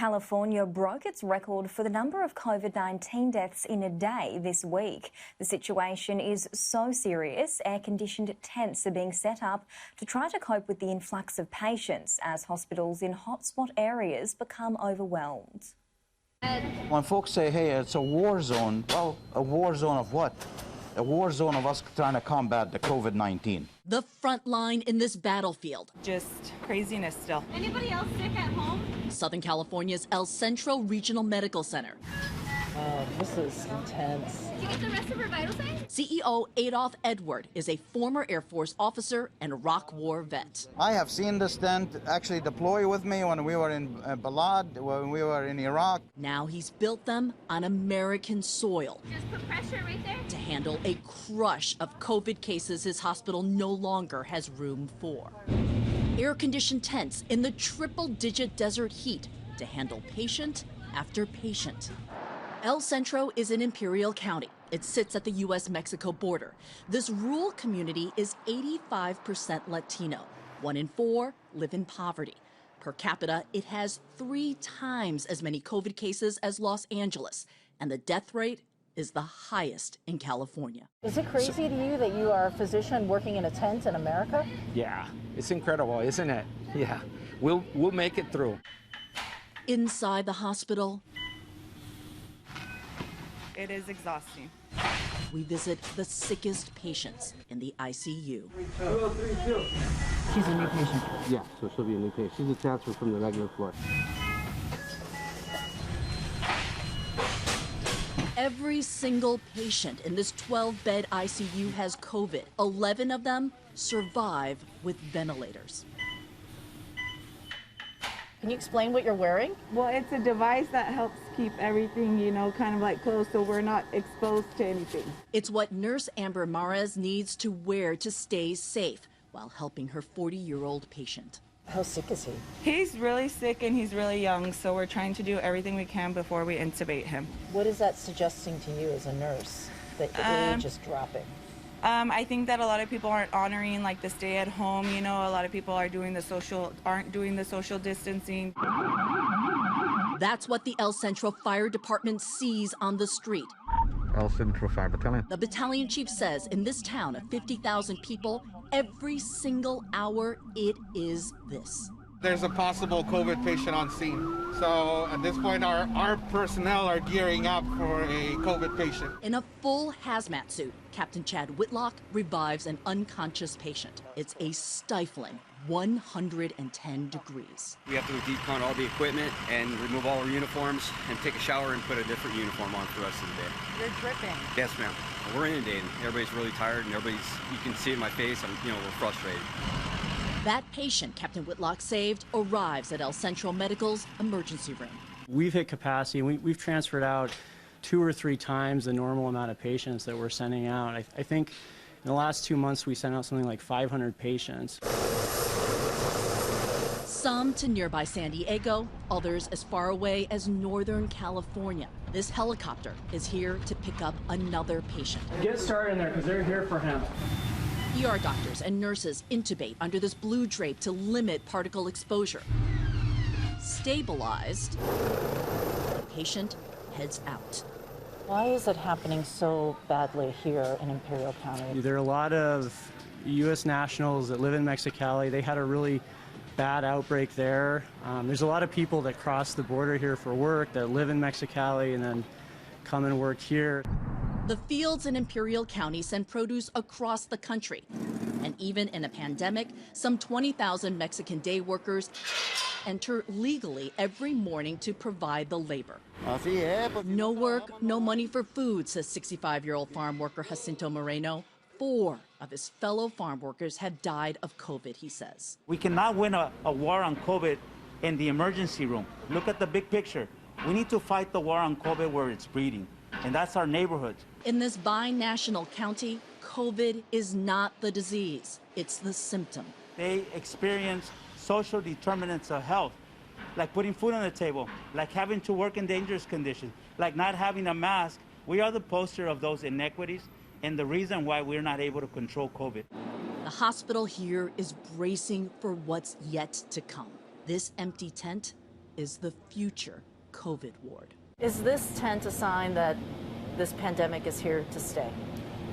California broke its record for the number of COVID-19 deaths in a day this week. The situation is so serious, air-conditioned tents are being set up to try to cope with the influx of patients as hospitals in hotspot areas become overwhelmed. When folks say, hey, it's a war zone, well, a war zone of what? A war zone of us trying to combat the COVID-19. The front line in this battlefield. Just craziness still. Anybody else sick at home? Southern California's El Centro Regional Medical Center. This is intense. Did you get the rest of her vital signs? CEO Adolph Edward is a former Air Force officer and Iraq War vet. I have seen this tent actually deploy with me when we were in Balad, when we were in Iraq. Now he's built them on American soil. Just put pressure right there. To handle a crush of COVID cases his hospital no longer has room for. Air-conditioned tents in the triple-digit desert heat to handle patient after patient. El Centro is in Imperial County. It sits at the U.S.-Mexico border. This rural community is 85% Latino. 1 in 4 live in poverty. Per capita, it has 3 times as many COVID cases as Los Angeles, and the death rate is the highest in California. Is it crazy to you that you are a physician working in a tent in America? Yeah, it's incredible, isn't it? Yeah, we'll make it through. Inside the hospital, It is exhausting. we visit the sickest patients in the ICU. 2032. She's a new patient. Yeah, so she'll be a new patient. She's a transfer from the regular floor. Every single patient in this 12-bed ICU has COVID. 11 of them survive with ventilators. Can you explain what you're wearing? Well, it's a device that helps keep everything, kind of like closed so we're not exposed to anything. It's what nurse Amber Mares needs to wear to stay safe while helping her 40-year-old patient. How sick is he? He's really sick and he's really young, so we're trying to do everything we can before we intubate him. What is that suggesting to you as a nurse, that the age is dropping? I think that a lot of people aren't honoring like the stay at home. A lot of people aren't doing the social distancing. That's what the El Centro Fire Department sees on the street. El Centro Fire Battalion. The battalion chief says in this town of 50,000 people, every single hour it is this. There's a possible COVID patient on scene. So at this point, our personnel are gearing up for a COVID patient. In a full hazmat suit, Captain Chad Whitlock revives an unconscious patient. It's a stifling 110 degrees. We have to decon all the equipment and remove all our uniforms and take a shower and put a different uniform on for the rest of the day. You're dripping. Yes, ma'am. We're inundated. Everybody's really tired and you can see it in my face, we're frustrated. That patient Captain Whitlock saved arrives at El Centro Medical's emergency room. We've hit capacity. We've transferred out 2 or 3 times the normal amount of patients that we're sending out. I think in the last 2 months we sent out something like 500 patients. Some to nearby San Diego, others as far away as Northern California. This helicopter is here to pick up another patient. Get started in there because they're here for him. ER doctors and nurses intubate under this blue drape to limit particle exposure. Stabilized, the patient heads out. Why is it happening so badly here in Imperial County? There are a lot of U.S. nationals that live in Mexicali. They had a really bad outbreak there. There's a lot of people that cross the border here for work that live in Mexicali and then come and work here. The fields in Imperial County send produce across the country. And even in a pandemic, some 20,000 Mexican day workers enter legally every morning to provide the labor. No work, no money for food, says 65-year-old farm worker Jacinto Moreno. 4 of his fellow farm workers have died of COVID, he says. We cannot win a war on COVID in the emergency room. Look at the big picture. We need to fight the war on COVID where it's breeding, and that's our neighborhoods. In this binational county, COVID is not the disease, it's the symptom. They experience social determinants of health, like putting food on the table, like having to work in dangerous conditions, like not having a mask. We are the poster of those inequities and the reason why we're not able to control COVID. The hospital here is bracing for what's yet to come. This empty tent is the future COVID ward. Is this tent a sign that this pandemic is here to stay?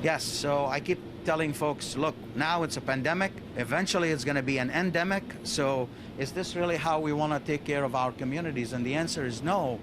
Yes, so I keep telling folks, look, now it's a pandemic, eventually it's going to be an endemic, so is this really how we want to take care of our communities? And the answer is no.